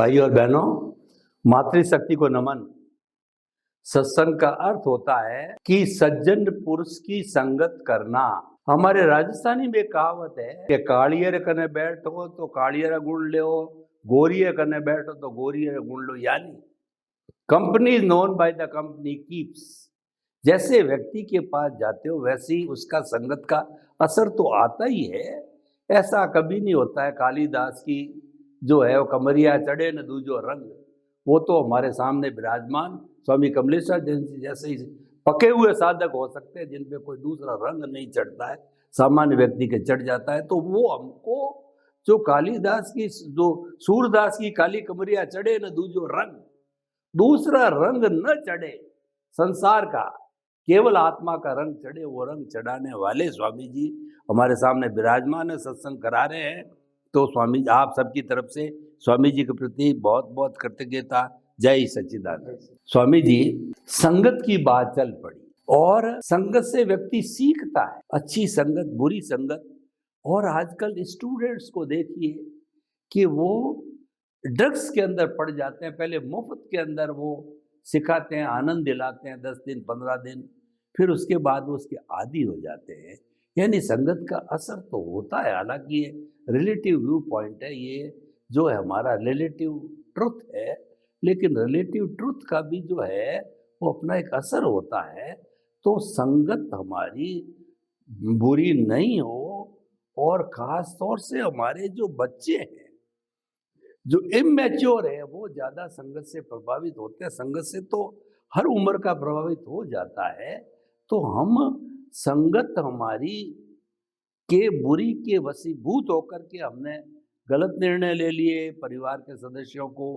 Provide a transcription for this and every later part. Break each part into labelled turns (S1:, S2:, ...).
S1: भाई और बहनों, मातृशक्ति को नमन। सत्संग का अर्थ होता है कि सज्जन पुरुष की संगत करना। हमारे राजस्थानी में कहावत है कि कालियर कने बैठो तो कालियर गुण लो, गोरिये कने बैठो तो गोरिये गुण लो। यानी company is known by the company keeps. जैसे व्यक्ति के पास जाते हो वैसे ही उसका संगत का असर तो आता ही है। ऐसा कभी नहीं होता है कालिदास की जो है वो कमरिया चढ़े न दूजो रंग। वो तो हमारे सामने विराजमान स्वामी कमलेश्वर जैसे ही पके हुए साधक हो सकते हैं जिन पे कोई दूसरा रंग नहीं चढ़ता है, सामान्य व्यक्ति के चढ़ जाता है। तो वो हमको जो कालिदास की जो सूरदास की काली कमरिया चढ़े न दूजो रंग, दूसरा रंग न चढ़े संसार का, केवल आत्मा का रंग चढ़े, वो रंग चढ़ाने वाले स्वामी जी हमारे सामने विराजमान है, सत्संग करा रहे हैं। तो स्वामी आप सबकी तरफ से स्वामी जी के प्रति बहुत बहुत कृतज्ञता। जय सच्चिदानंद। स्वामी जी, संगत की बात चल पड़ी और संगत से व्यक्ति सीखता है, अच्छी संगत, बुरी संगत। और आजकल स्टूडेंट्स को देखिए कि वो ड्रग्स के अंदर पड़ जाते हैं। पहले मुफ्त के अंदर वो सिखाते हैं, आनंद दिलाते हैं 10 दिन 15 दिन, फिर उसके बाद वो उसके आदी हो जाते हैं। यानी संगत का असर तो होता है। हालांकि ये रिलेटिव व्यू पॉइंट है, ये जो है हमारा रिलेटिव ट्रुथ है, लेकिन रिलेटिव ट्रुथ का भी जो है वो अपना एक असर होता है। तो संगत हमारी बुरी नहीं हो, और ख़ास तौर से हमारे जो बच्चे हैं जो इमैच्योर है वो ज़्यादा संगत से प्रभावित होते हैं। संगत से तो हर उम्र का प्रभावित हो जाता है। तो हम संगत हमारी के बुरी के वशीभूत होकर के हमने गलत निर्णय ले लिए, परिवार के सदस्यों को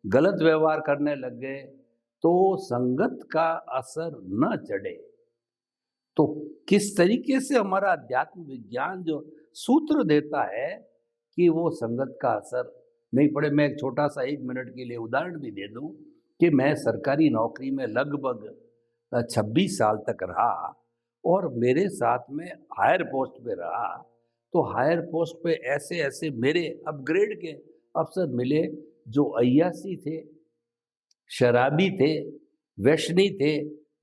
S1: गलत व्यवहार करने लग गए, तो संगत का असर न चढ़े। तो किस तरीके से हमारा अध्यात्म विज्ञान जो सूत्र देता है कि वो संगत का असर नहीं पड़े। मैं एक छोटा सा 1 मिनट के लिए उदाहरण भी दे दूं कि मैं सरकारी नौकरी में लगभग 26 साल तक रहा और मेरे साथ में हायर पोस्ट पे रहा। तो हायर पोस्ट पे ऐसे ऐसे मेरे अपग्रेड के अफसर मिले जो अय्यासी थे, शराबी थे, व्यसनी थे,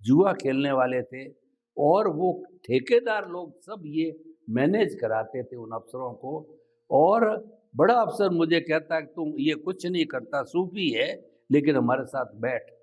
S1: जुआ खेलने वाले थे, और वो ठेकेदार लोग सब ये मैनेज कराते थे उन अफसरों को। और बड़ा अफसर मुझे कहता है कि तुम ये कुछ नहीं करता, सूफी है, लेकिन हमारे साथ बैठ।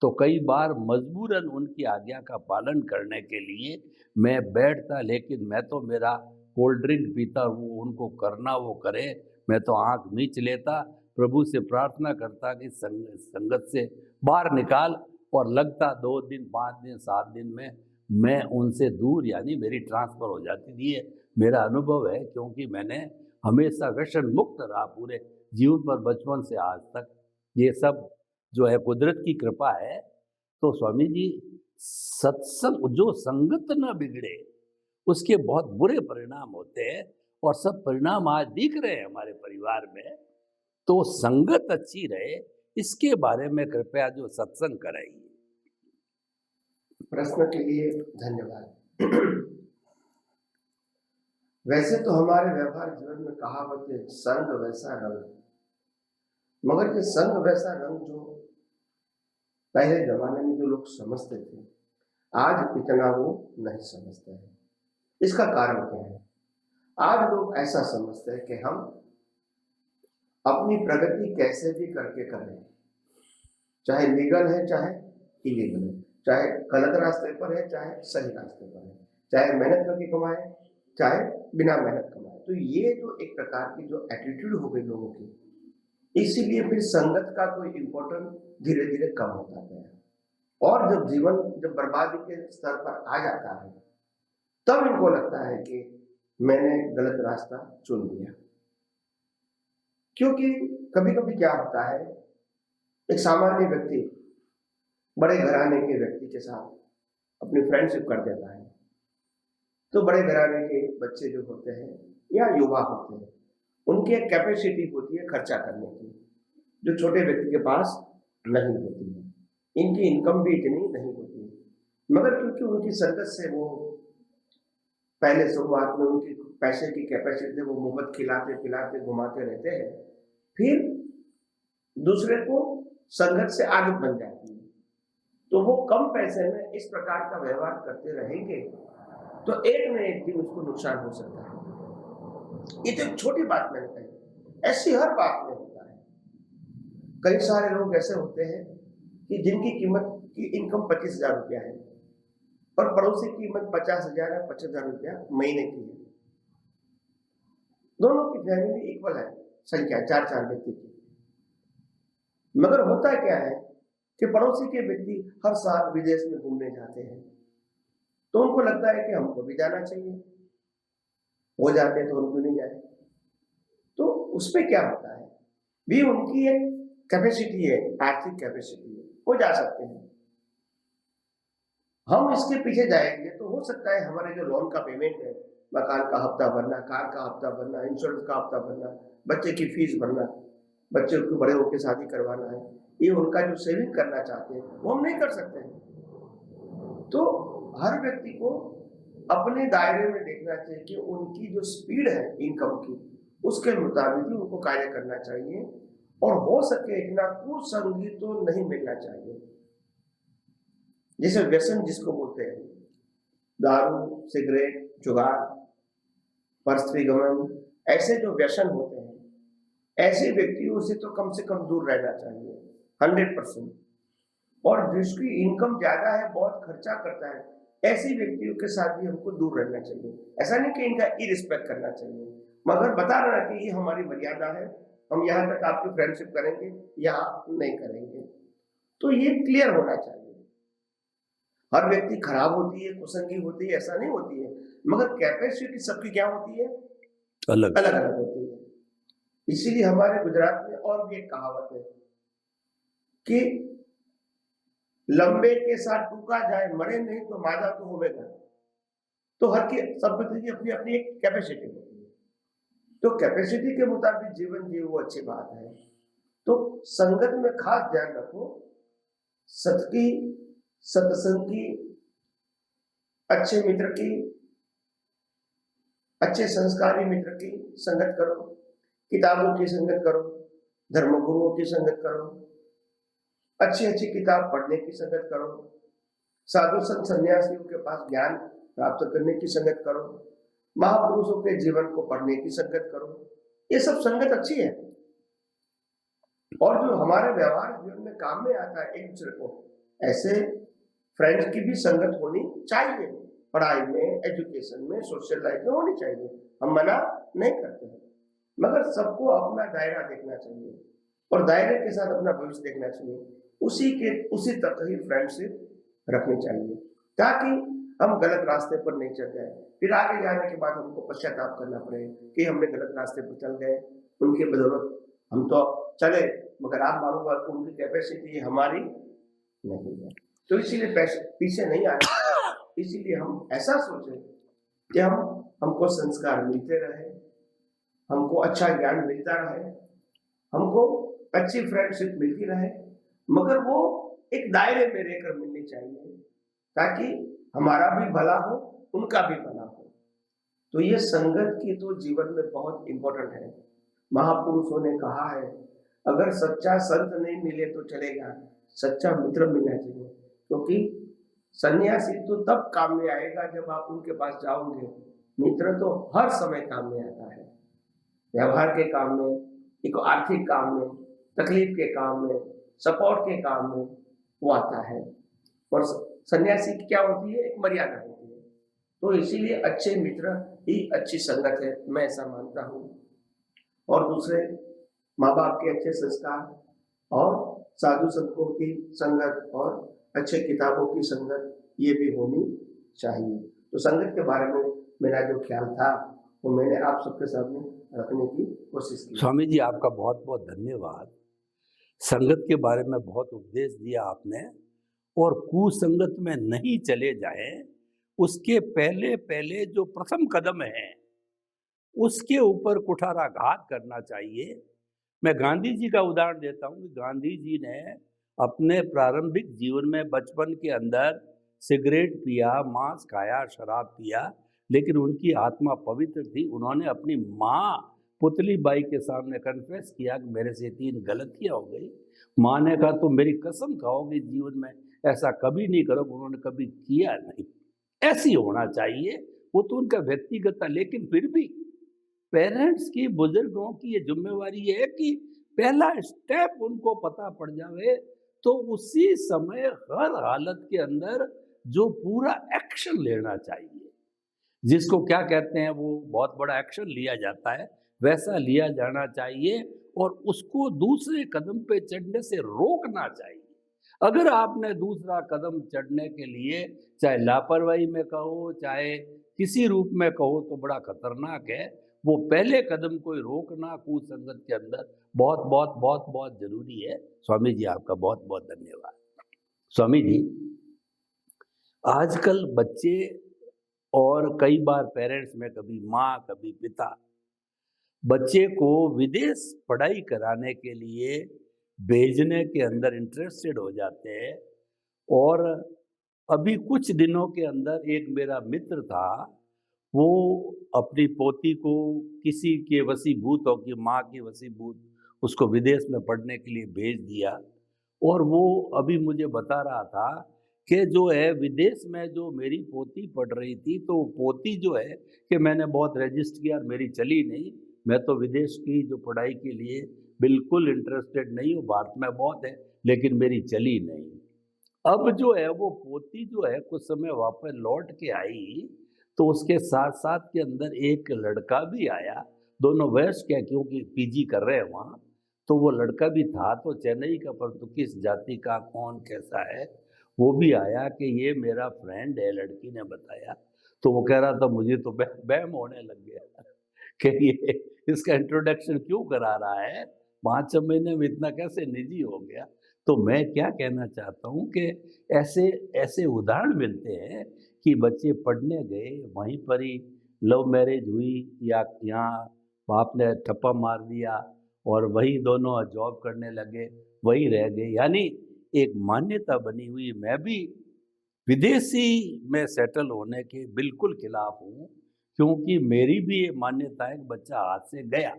S1: तो कई बार मजबूरन उनकी आज्ञा का पालन करने के लिए मैं बैठता, लेकिन मैं तो मेरा कोल्ड ड्रिंक पीता, वो उनको करना वो करे, मैं तो आंख मीच लेता, प्रभु से प्रार्थना करता कि संगत से बाहर निकाल। और लगता 2 दिन 5 दिन 7 दिन में मैं उनसे दूर, यानी मेरी ट्रांसफ़र हो जाती थी। ये मेरा अनुभव है, क्योंकि मैंने हमेशा व्यसन मुक्त रहा पूरे जीवन पर, बचपन से आज तक। ये सब जो है कुदरत की कृपा है। तो स्वामी जी, सत्संग जो संगत न बिगड़े उसके बहुत बुरे परिणाम होते हैं, और सब परिणाम आज दिख रहे हैं हमारे परिवार में। तो संगत अच्छी रहे, इसके बारे में कृपया जो सत्संग कराइए।
S2: प्रश्न के लिए धन्यवाद। वैसे तो हमारे व्यवहार जीवन में कहावत है, संग वैसा रंग। मगर ये संग वैसा रंग जो पहले जमाने में जो लोग समझते थे, आज इतना वो नहीं समझते हैं। इसका कारण क्या है? आज लोग ऐसा समझते हैं कि हम अपनी प्रगति कैसे भी करके करें, चाहे लीगल है चाहे इलीगल है, चाहे गलत रास्ते पर है चाहे सही रास्ते पर है, चाहे मेहनत करके कमाए चाहे बिना मेहनत कमाए। तो ये जो एक प्रकार की जो एटीट्यूड हो गई लोगों की, इसीलिए फिर संगत का कोई इम्पोर्टेंस धीरे धीरे कम होता गया। और जब जीवन जब बर्बादी के स्तर पर आ जाता है, तब इनको लगता है कि मैंने गलत रास्ता चुन लिया। क्योंकि कभी कभी क्या होता है, एक सामान्य व्यक्ति बड़े घराने के व्यक्ति के साथ अपनी फ्रेंडशिप कर देता है, तो बड़े घराने के बच्चे जो होते हैं या युवा होते हैं, उनकी एक कैपेसिटी होती है खर्चा करने की, जो छोटे व्यक्ति के पास नहीं होती है। इनकी इनकम भी इतनी नहीं होती है, मगर क्योंकि उनकी संगत से वो पहले शुरुआत में उनकी पैसे की कैपेसिटी, वो मुफ्त खिलाते पिलाते घुमाते रहते हैं, फिर दूसरे को संगत से आदत बन जाती है, तो वो कम पैसे में इस प्रकार का व्यवहार करते रहेंगे तो एक न एक दिन उसको नुकसान हो सकता है। ये तो एक छोटी बात मैंने कही, ऐसी हर बात में होता है। कई सारे लोग ऐसे होते हैं कि जिनकी कीमत की इनकम 25,000 रुपया है और पड़ोसी की कीमत 50,000 या 25,000 रुपया महीने की है। दोनों की फैमिली इक्वल है, संख्या 4 व्यक्ति की। मगर होता क्या है कि पड़ोसी के व्यक्ति हर साल विदेश में घूमने जाते हैं, तो उनको लगता है कि हमको भी जाना चाहिए, वो जाते हैं तो उनको नहीं जाए। तो उसमें क्या होता है, भी उनकी एक कैपेसिटी है, आर्थिक कैपेसिटी है, वो जा सकते हैं। हम इसके पीछे जाएंगे तो हो सकता है हमारे जो लोन का पेमेंट है, मकान का हफ्ता भरना, कार का हफ्ता भरना, इंश्योरेंस का हफ्ता भरना, बच्चे की फीस भरना, बच्चे को बड़े होकर शादी करवाना है, ये उनका जो सेविंग करना चाहते हैं वो हम नहीं कर सकते हैं। तो हर व्यक्ति को अपने दायरे में देखना चाहिए कि उनकी जो स्पीड है इनकम की, उसके मुताबिक ही उनको कार्य करना चाहिए और हो सके इतना कुसंगी तो नहीं मिलना चाहिए। जैसे व्यसन जिसको बोलते हैं, दारू, सिगरेट, जुगार, परस्त्री गमन, ऐसे जो व्यसन होते हैं, ऐसे व्यक्तियों से तो कम से कम दूर रहना चाहिए 100%। और जिसकी इनकम ज्यादा है, बहुत खर्चा करता है, ऐसे व्यक्तियों के साथ भी हमको दूर रहना चाहिए। ऐसा नहीं कि इनका इरिस्पेक्ट करना चाहिए, मगर बता रहा कि ये हमारी मर्यादा है, हम यहाँ तक आपकी फ्रेंडशिप करेंगे, यहाँ नहीं करेंगे। तो ये क्लियर होना चाहिए। हर व्यक्ति खराब होती है, कुसंगी होती है, ऐसा नहीं होती है, मगर कैपेसिटी सबकी क्या होती है,
S1: अलग
S2: अलग अलग होती है। इसीलिए हमारे गुजरात में और भी एक कहावत है कि लंबे के साथ टूका जाए, मरे नहीं तो मादा तो होवेगा। तो हर की सब व्यक्ति की अपनी अपनी एक कैपेसिटी होती है, तो कैपेसिटी के मुताबिक जीवन जिए वो अच्छी बात है। तो संगत में खास ध्यान रखो, सत की, सत्संग की, अच्छे मित्र की, अच्छे संस्कारी मित्र की संगत करो, किताबों की संगत करो, धर्मगुरुओं की संगत करो, अच्छी अच्छी किताब पढ़ने की संगत करो, साधु संत सन्यासियों के पास ज्ञान प्राप्त करने की संगत करो, महापुरुषों के जीवन को पढ़ने की संगत करो। ये सब संगत अच्छी है और जो हमारे व्यवहार जीवन में काम में आता है एक दूसरे को, ऐसे फ्रेंड्स की भी संगत होनी चाहिए। पढ़ाई में, एजुकेशन में, सोशल लाइफ में होनी चाहिए, हम मना नहीं करते हैं, मगर सबको अपना दायरा देखना चाहिए और दायरे के साथ अपना भविष्य देखना चाहिए। उसी तक ही फ्रेंडशिप रखनी चाहिए ताकि हम गलत रास्ते पर नहीं चल जाए, फिर आगे जाने के बाद हमको पश्चाताप करना पड़े कि हमने गलत रास्ते पर चल गए, उनके बदौलत हम तो चले, मगर आप मालूम हुआ कि उनकी कैपेसिटी हमारी नहीं है। तो इसीलिए पीछे नहीं आए, इसीलिए हम ऐसा सोचें कि हमको संस्कार मिलते रहे, हमको अच्छा ज्ञान मिलता रहे, हमको अच्छी फ्रेंडशिप मिलती रहे, मगर वो एक दायरे में रहकर मिलनी चाहिए ताकि हमारा भी भला हो, उनका भी भला हो। तो ये संगत की तो जीवन में बहुत इंपॉर्टेंट है। महापुरुषों ने कहा है, अगर सच्चा संत नहीं मिले तो चलेगा, सच्चा मित्र मिलना चाहिए, क्योंकि सन्यासी तो तब काम में आएगा जब आप उनके पास जाओगे, मित्र तो हर समय काम में आता है, व्यवहार के काम में, एक आर्थिक काम में, तकलीफ के काम में, सपोर्ट के काम में वो आता है। और सन्यासी की क्या होती है, एक मर्यादा होती है। तो इसीलिए अच्छे मित्र ही अच्छी संगत है, मैं ऐसा मानता हूँ। और दूसरे माँ बाप के अच्छे संस्कार और साधु संतों की संगत और अच्छे किताबों की संगत ये भी होनी चाहिए। तो संगत के बारे में मेरा जो ख्याल था वो मैंने आप सबके सामने रखने की कोशिश की।
S1: स्वामी जी, आपका बहुत बहुत धन्यवाद। संगत के बारे में बहुत उपदेश दिया आपने, और कुसंगत में नहीं चले जाए उसके पहले पहले जो प्रथम कदम है उसके ऊपर कुठाराघात करना चाहिए। मैं गांधी जी का उदाहरण देता हूँ कि गांधी जी ने अपने प्रारंभिक जीवन में बचपन के अंदर सिगरेट पिया, मांस खाया, शराब पिया, लेकिन उनकी आत्मा पवित्र थी। उन्होंने अपनी माँ पुतली बाई के सामने कन्फेस किया कि मेरे से 3 गलतियां हो गई। माँ ने कहा तुम मेरी कसम खाओगे जीवन में ऐसा कभी नहीं करोगे, उन्होंने कभी किया नहीं। ऐसी होना चाहिए, वो तो उनका व्यक्तिगत था, लेकिन फिर भी पेरेंट्स की, बुजुर्गों की ये जिम्मेवारी है कि पहला स्टेप उनको पता पड़ जावे तो उसी समय हर हालत के अंदर जो पूरा एक्शन लेना चाहिए, जिसको क्या कहते हैं वो बहुत बड़ा एक्शन लिया जाता है, वैसा लिया जाना चाहिए और उसको दूसरे कदम पे चढ़ने से रोकना चाहिए। अगर आपने दूसरा कदम चढ़ने के लिए चाहे लापरवाही में कहो चाहे किसी रूप में कहो तो बड़ा खतरनाक है। वो पहले कदम को ही रोकना कुसंगत के अंदर बहुत बहुत बहुत बहुत जरूरी है। स्वामी जी आपका बहुत बहुत धन्यवाद। स्वामी जी, आजकल बच्चे और कई बार पेरेंट्स में कभी माँ कभी पिता बच्चे को विदेश पढ़ाई कराने के लिए भेजने के अंदर इंटरेस्टेड हो जाते हैं। और अभी कुछ दिनों के अंदर एक मेरा मित्र था, वो अपनी पोती को किसी के वशीभूत हो कि माँ की वशीभूत उसको विदेश में पढ़ने के लिए भेज दिया। और वो अभी मुझे बता रहा था कि जो है विदेश में जो मेरी पोती पढ़ रही थी, तो पोती जो है कि मैंने बहुत रजिस्ट किया और मेरी चली नहीं। मैं तो विदेश की जो पढ़ाई के लिए बिल्कुल इंटरेस्टेड नहीं हूँ, भारत में बहुत है लेकिन मेरी चली नहीं। अब जो है वो पोती जो है कुछ समय वापस लौट के आई, तो उसके साथ साथ के अंदर एक लड़का भी आया। दोनों वयस्क है क्योंकि पीजी कर रहे हैं वहाँ। तो वो लड़का भी था तो चेन्नई का, परंतु किस जाति का कौन कैसा है वो भी आया कि ये मेरा फ्रेंड है, लड़की ने बताया। तो वो कह रहा था मुझे तो बहम होने लग गया कि ये इसका इंट्रोडक्शन क्यों करा रहा है, 5 महीने में इतना कैसे निजी हो गया। तो मैं क्या कहना चाहता हूँ कि ऐसे ऐसे उदाहरण मिलते हैं कि बच्चे पढ़ने गए, वहीं पर ही लव मैरिज हुई या यहाँ बाप ने ठप्पा मार दिया और वही दोनों जॉब करने लगे, वही रह गए। यानी एक मान्यता बनी हुई। मैं भी विदेशी में सेटल होने के बिल्कुल खिलाफ हूँ, क्योंकि मेरी भी ये मान्यता है कि बच्चा हाथ से गया,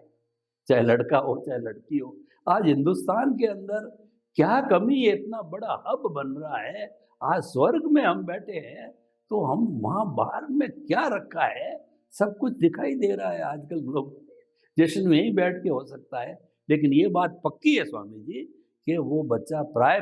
S1: चाहे लड़का हो चाहे लड़की हो। आज हिंदुस्तान के अंदर क्या कमी है, इतना बड़ा हब बन रहा है। आज स्वर्ग में हम बैठे हैं तो हम वहाँ बाहर में क्या रखा है, सब कुछ दिखाई दे रहा है आजकल ग्लोबलाइजेशन में ही बैठ के हो सकता है। लेकिन ये बात पक्की है स्वामी जी कि वो बच्चा प्राय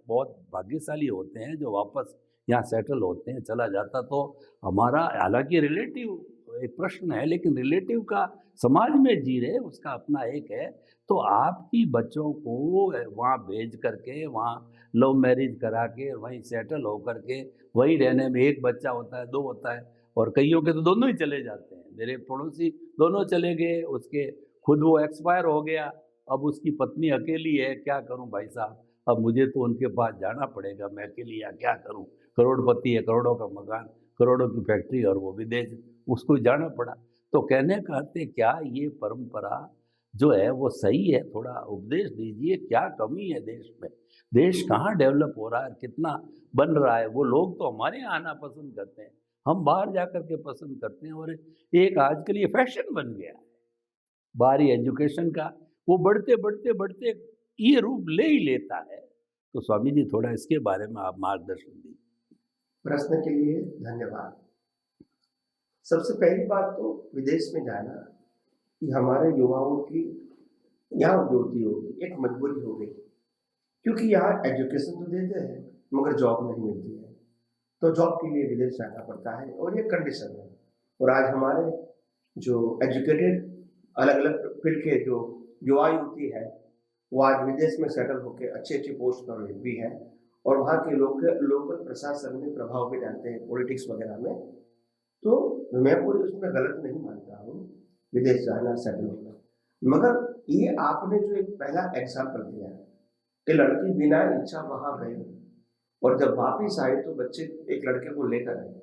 S1: बहुत भाग्यशाली होते हैं जो वापस यहाँ सेटल होते हैं, चला जाता। तो हमारा हालांकि रिलेटिव एक प्रश्न है, लेकिन रिलेटिव का समाज में जी रहे उसका अपना एक है। तो आपकी बच्चों को वहाँ भेज करके, वहाँ लव मैरिज करा के वहीं सेटल होकर के वहीं रहने में एक बच्चा होता है, 2 होता है, और कईयों के तो दोनों ही चले जाते हैं। मेरे पड़ोसी दोनों चले गए, उसके खुद वो एक्सपायर हो गया, अब उसकी पत्नी अकेली है। क्या करूं भाई साहब, अब मुझे तो उनके पास जाना पड़ेगा, मैं अकेली या क्या करूं। करोड़पति है, करोड़ों का मकान, करोड़ों की फैक्ट्री, और वो विदेश, उसको जाना पड़ा। तो कहने का अर्थ है क्या ये परंपरा जो है वो सही है? थोड़ा उपदेश दीजिए, क्या कमी है देश में? देश कहाँ डेवलप हो रहा है, कितना बन रहा है? वो लोग तो हमारे यहाँ आना पसंद करते हैं, हम बाहर जाकर के पसंद करते हैं। और एक आजकल ये फैशन बन गया है बाहरी एजुकेशन का, वो बढ़ते बढ़ते बढ़ते ये रूप ले ही लेता है। तो स्वामी जी थोड़ा इसके बारे में आप मार्गदर्शन दीजिए।
S2: प्रश्न के लिए धन्यवाद। सबसे पहली बात तो विदेश में जाना कि हमारे युवाओं की यहाँ ड्यूटी होगी, एक मजबूरी हो गई, क्योंकि यहाँ एजुकेशन तो देते हैं मगर जॉब नहीं मिलती है, तो जॉब के लिए विदेश जाना पड़ता है और ये कंडीशन है। और आज हमारे जो एजुकेटेड अलग अलग फील्ड के जो युवा युवती है वो आज विदेश में सेटल होकर अच्छी अच्छी पोस्ट पर भी है और वहाँ के लोकल प्रशासन में प्रभाव भी डालते हैं, पॉलिटिक्स वगैरह में। तो मैं पूरी उसमें गलत नहीं मानता हूँ विदेश जाना, सेटल होना, मगर ये आपने जो एक पहला एग्जाम्पल दिया है कि लड़की बिना इच्छा वहां गई और जब वापिस आए तो बच्चे एक लड़के को लेकर आए,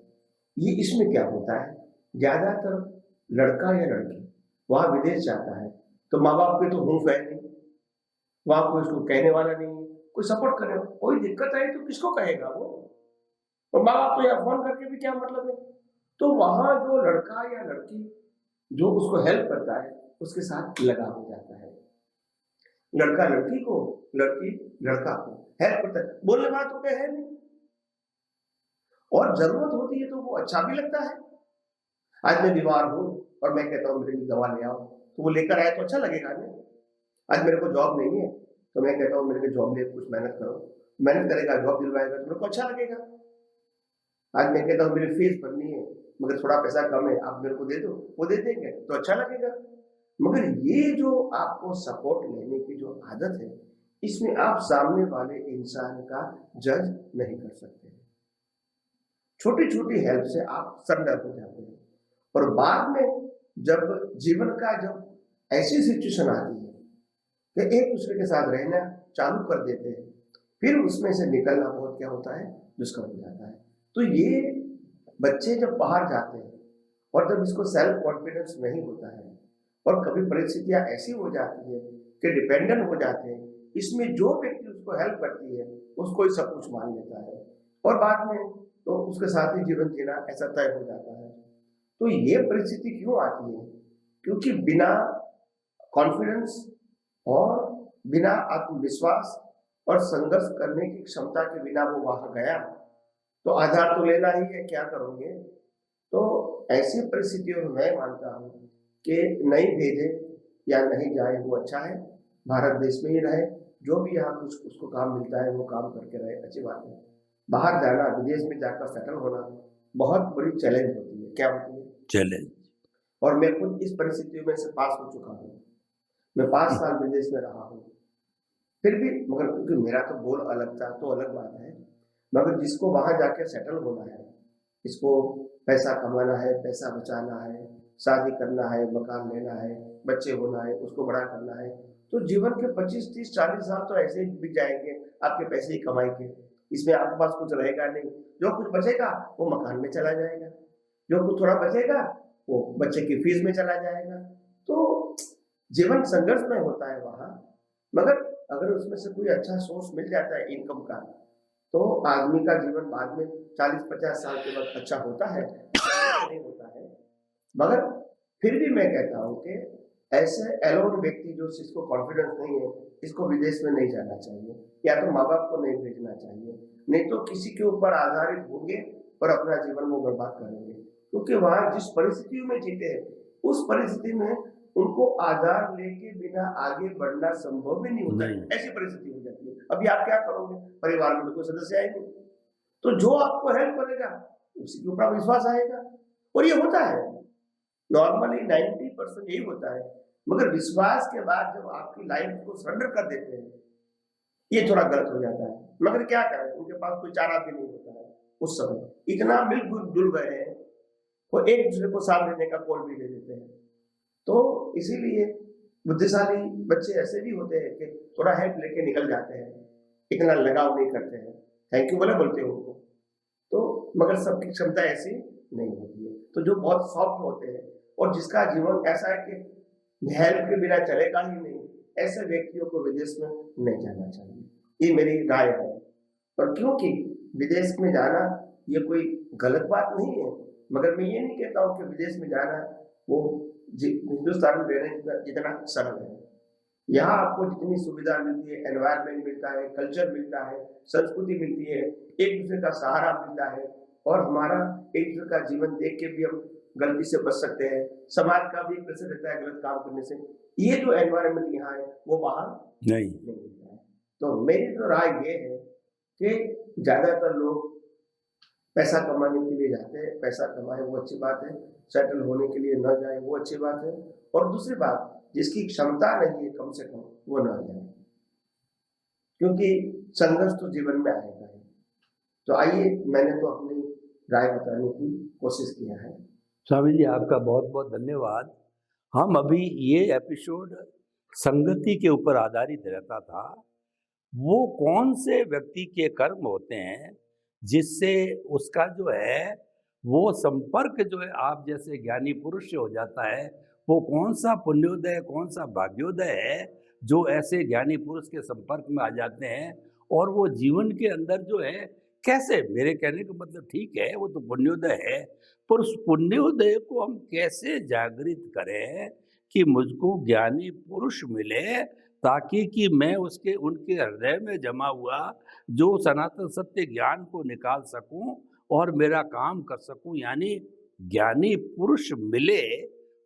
S2: ये इसमें क्या होता है? ज्यादातर लड़का या लड़की वहां विदेश जाता है तो माँ बाप के तो हूफ है नहीं, वहां कोई उसको कहने वाला नहीं, कोई सपोर्ट करे, कोई दिक्कत आई तो किसको कहेगा वो, और माँ बाप तो यहाँ फोन करके भी क्या मतलब है। तो वहां जो लड़का या लड़की जो उसको हेल्प करता है उसके साथ लगाव हो जाता है। लड़का लड़की को, लड़की लड़का को हेल्प करता है, बोलने वाला तो क्या है नहीं, और जरूरत होती है तो वो अच्छा भी लगता है। आज मैं बीमार हूँ और मैं कहता हूँ मेरे लिए दवा ले आओ, तो वो लेकर आए तो अच्छा लगेगा ना। आज मेरे को जॉब नहीं है तो मैं कहता हूँ मेरे को जॉब ले, कुछ मेहनत करो, मेहनत करेगा, जॉब दिलवाएगा तो मेरे को अच्छा लगेगा। आज मैं कहता हूँ मेरी फीस भरनी है मगर थोड़ा पैसा कम है, आप मेरे को दे दो, वो दे देंगे तो अच्छा लगेगा। मगर ये जो आपको सपोर्ट लेने की जो आदत है, इसमें आप सामने वाले इंसान का जज नहीं कर सकते। छोटी छोटी हेल्प से आप सरेंडर हो जाते हैं, और बाद में जब जीवन का जब ऐसी सिचुएशन आती है कि एक दूसरे के साथ रहना चालू कर देते हैं, फिर उसमें से निकलना बहुत क्या होता है, दुष्कर हो जाता है। तो ये बच्चे जब बाहर जाते हैं और जब इसको सेल्फ कॉन्फिडेंस नहीं होता है, और कभी परिस्थितियां ऐसी हो जाती है कि डिपेंडेंट हो जाते हैं, इसमें जो व्यक्ति उसको हेल्प करती है उसको ही सब कुछ मान लेता है, और बाद में तो उसके साथ ही जीवन जीना ऐसा तय हो जाता है। तो ये परिस्थिति क्यों आती है? क्योंकि बिना कॉन्फिडेंस और बिना आत्मविश्वास और संघर्ष करने की क्षमता के बिना वो वहां गया, तो आधार तो लेना ही है, क्या करोगे। तो ऐसी परिस्थितियों में मैं मानता हूँ कि नहीं भेजे या नहीं जाए वो अच्छा है, भारत देश में ही रहे, जो भी यहाँ कुछ उसको काम मिलता है वो काम करके रहे, अच्छी बात है। बाहर जाना, विदेश में जाकर सेटल होना बहुत बड़ी चैलेंज होती है। क्या होती है?
S1: चैलेंज।
S2: और मैं खुद इस परिस्थितियों में से पास हो चुका हूँ। मैं 5 साल विदेश में रहा हूँ, फिर भी मगर क्योंकि मेरा तो गोल अलग था तो अलग बात है, मगर जिसको वहां जाके सेटल होना है, इसको पैसा कमाना है, पैसा बचाना है, शादी करना है, मकान लेना है, बच्चे होना है, उसको बड़ा करना है, तो जीवन के 25, 30, 40 साल तो ऐसे ही बीत जाएंगे आपके पैसे ही कमाई के। इसमें आपके पास कुछ रहेगा नहीं, जो कुछ बचेगा वो मकान में चला जाएगा, जो कुछ थोड़ा बचेगा वो बच्चे की फीस में चला जाएगा। तो जीवन संघर्ष में होता है वहां, मगर अगर उसमें से कोई अच्छा सोर्स मिल जाता है इनकम का, तो आदमी का जीवन बाद में 40-50 साल के बाद अच्छा होता है, नहीं होता है। मगर फिर भी मैं कहता हूँ कि ऐसे एलोन व्यक्ति जो जिसको कॉन्फिडेंस नहीं है, इसको विदेश में नहीं जाना चाहिए, या तो माँ बाप को नहीं भेजना चाहिए, नहीं तो किसी के ऊपर आधारित होंगे और अपना जीवन वो बर्बाद करेंगे। क्योंकि वहां जिस परिस्थितियों में जीते हैं, उस परिस्थिति में उनको आधार लेके बिना आगे बढ़ना संभव भी नहीं होता है, ऐसी परिस्थिति हो जाती है। अभी आप क्या करोगे, परिवार में तो कोई सदस्य आएंगे, तो जो आपको हेल्प करेगा उसी के ऊपर विश्वास आएगा, और ये होता है नॉर्मली 90% यही होता है। मगर विश्वास के बाद जब आपकी लाइफ को सरेंडर कर देते हैं, ये थोड़ा गलत हो जाता है। मगर क्या करें, उनके पास कोई चारा भी नहीं होता है उस समय, इतना बिल्कुल जुड़ गए हैं, वो एक दूसरे को साथ देने का कॉल भी ले लेते हैं। तो इसीलिए बुद्धिशाली बच्चे ऐसे भी होते हैं कि थोड़ा हेल्प लेके निकल जाते हैं, इतना लगाव नहीं करते हैं, थैंक यू बोलते हैं उनको, तो मगर सबकी क्षमता ऐसी नहीं होती है। तो जो बहुत सॉफ्ट होते हैं और जिसका जीवन ऐसा है कि हेल्प के बिना चलेगा ही नहीं, ऐसे व्यक्तियों को विदेश में नहीं जाना चाहिए, ये मेरी राय है। और क्योंकि विदेश में जाना ये कोई गलत बात नहीं है, मगर मैं ये नहीं कहता हूँ कि विदेश में जाना वो हिंदुस्तान में रहने जितना सरल है। यहाँ आपको जितनी सुविधा मिलती है, एनवायरनमेंट मिलता है, कल्चर मिलता है, संस्कृति मिलती है, एक दूसरे का सहारा मिलता है, और हमारा एक दूसरे का जीवन देख के भी हम गलती से बच सकते हैं, समाज का भी प्रेशर रहता है गलत काम करने से। ये जो एनवायरनमेंट यहाँ है वो वहाँ नहीं मिलता है। तो मेरी तो राय ये है कि ज्यादातर लोग पैसा कमाने के लिए जाते हैं, पैसा कमाए वो अच्छी बात है, सेटल होने के लिए न जाए वो अच्छी बात है, और दूसरी बात जिसकी क्षमता नहीं है कम से कम वो न जाए, क्योंकि संघर्ष तो जीवन में आएगा ही। तो आइए, मैंने तो अपनी राय बताने की कोशिश किया है।
S1: स्वामी जी आपका बहुत बहुत धन्यवाद। हम अभी ये एपिसोड संगति के ऊपर आधारित रहता था, वो कौन से व्यक्ति के कर्म होते हैं जिससे उसका जो है वो संपर्क जो है आप जैसे ज्ञानी पुरुष से हो जाता है, वो कौन सा पुण्योदय कौन सा भाग्योदय है जो ऐसे ज्ञानी पुरुष के संपर्क में आ जाते हैं, और वो जीवन के अंदर जो है कैसे, मेरे कहने का मतलब ठीक है वो तो पुण्योदय है, पर उस पुण्योदय को हम कैसे जागृत करें कि मुझको ज्ञानी पुरुष मिले, ताकि कि मैं उसके उनके हृदय में जमा हुआ जो सनातन सत्य ज्ञान को निकाल सकूं और मेरा काम कर सकूं। यानी ज्ञानी पुरुष मिले,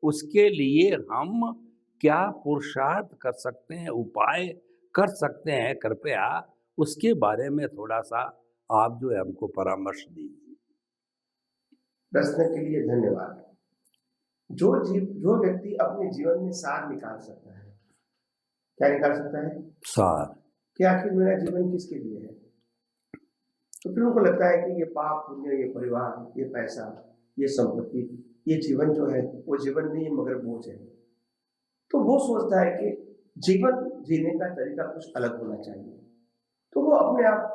S1: उसके लिए हम क्या पुरुषार्थ कर सकते हैं, उपाय कर सकते हैं, कृपया उसके बारे में थोड़ा सा आप जो है हमको परामर्श दीजिए।
S2: प्रश्न के लिए धन्यवाद। जो व्यक्ति अपने जीवन में सार निकाल सकता है, क्या निकाल सकता है?
S1: सार
S2: कि आखिर मेरा जीवन किसके लिए है। तो फिर उनको लगता है कि ये पाप पुण्य, ये परिवार, ये पैसा, ये संपत्ति, ये जीवन जो है वो जीवन नहीं मगर बोझ है। तो वो सोचता है कि जीवन जीने का तरीका कुछ अलग होना चाहिए। तो वो अपने आप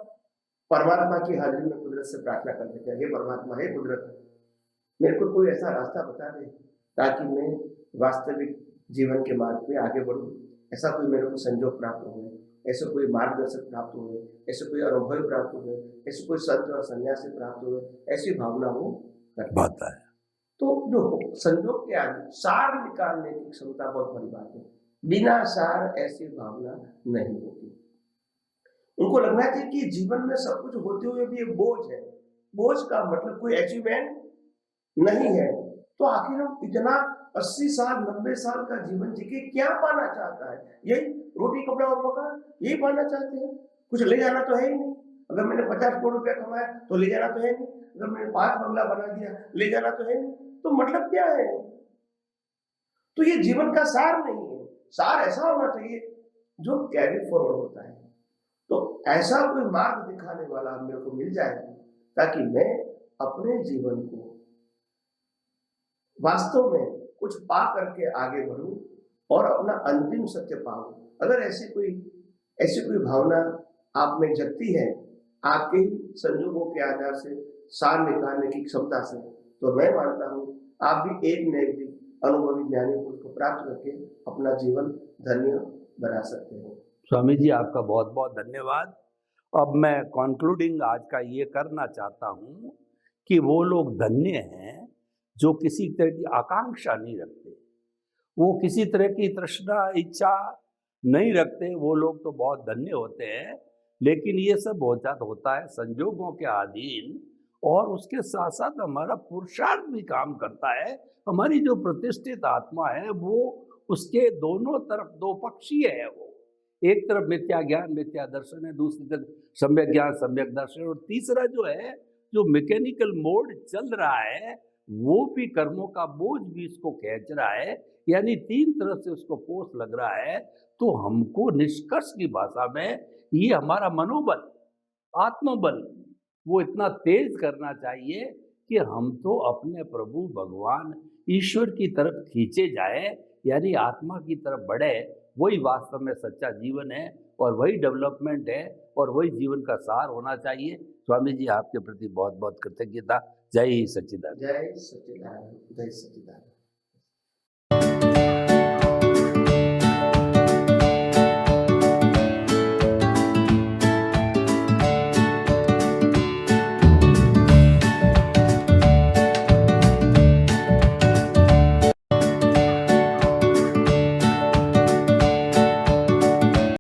S2: परमात्मा की हाजिरी में कुदरत से प्रार्थना कर देते हैं, हे परमात्मा, हे कुदरत, मेरे को कोई ऐसा रास्ता बता दे ताकि मैं वास्तविक जीवन के मार्ग पे आगे बढ़ूं। ऐसा कोई मेरे को संजोग प्राप्त हो, ऐसे कोई मार्गदर्शक प्राप्त हो, ऐसे कोई अनुभव प्राप्त हो, ऐसे कोई संत और सन्यासी प्राप्त हो, ऐसी भावना वो करता
S1: बात है।
S2: तो जो संजोग के आगे सार निकालने की क्षमता बहुत बड़ी बात है। बिना सार ऐसी भावना नहीं होती। उनको लगना चाहिए कि जीवन में सब कुछ होते हुए भी एक बोझ है। बोझ का मतलब कोई अचीवमेंट नहीं है। तो आखिर हम इतना 80 साल 90 साल का जीवन जी के क्या पाना चाहता है? यही रोटी कपड़ा और मकान, यही पाना चाहते हैं। कुछ ले जाना तो है ही नहीं। अगर मैंने 50 करोड़ रुपया कमाया तो ले जाना तो है नहीं। अगर मैंने 5 बंगला बना दिया ले जाना तो है नहीं। तो मतलब क्या है? तो ये जीवन का सार नहीं है। सार ऐसा होना चाहिए जो कैरी फॉरवर्ड होता है। तो ऐसा कोई मार्ग दिखाने वाला मेरे को मिल जाए ताकि मैं अपने जीवन को वास्तव में कुछ पा करके आगे बढ़ूं और अपना अंतिम सत्य पाऊं। अगर ऐसी कोई भावना आप में जगती है, आपके ही संजोगों के आधार से सार निकालने की क्षमता से, तो मैं मानता हूं आप भी एक न एक दिन अनुभवी ज्ञानी पुरुष को प्राप्त करके अपना जीवन धन्य बना सकते हो।
S1: स्वामी जी, आपका बहुत बहुत धन्यवाद। अब मैं कंक्लूडिंग आज का ये करना चाहता हूँ कि वो लोग धन्य हैं जो किसी तरह की आकांक्षा नहीं रखते, वो किसी तरह की तृष्णा इच्छा नहीं रखते। वो लोग तो बहुत धन्य होते हैं। लेकिन ये सब होता है संजोगों के अधीन, और उसके साथ साथ हमारा पुरुषार्थ भी काम करता है। हमारी जो प्रतिष्ठित आत्मा है वो उसके दोनों तरफ दो पक्षीय है। वो एक तरफ मिथ्या ज्ञान मिथ्या दर्शन है, दूसरी तरफ सम्यक ज्ञान सम्यक दर्शन, और तीसरा जो है जो मैकेनिकल मोड चल रहा है वो भी कर्मों का बोझ भी इसको खींच रहा है। यानी तीन तरफ से उसको फोर्स लग रहा है। तो हमको निष्कर्ष की भाषा में ये हमारा मनोबल, आत्मबल वो इतना तेज करना चाहिए कि हम तो अपने प्रभु भगवान ईश्वर की तरफ खींचे जाए, यानी आत्मा की तरफ बढ़े। वही वास्तव में सच्चा जीवन है और वही डेवलपमेंट है और वही जीवन का सार होना चाहिए। स्वामी जी, आपके प्रति बहुत बहुत कृतज्ञता। जय ही सच्चिदानंद।
S2: जय सच्चिदानंद, जय सच्चिदानंद।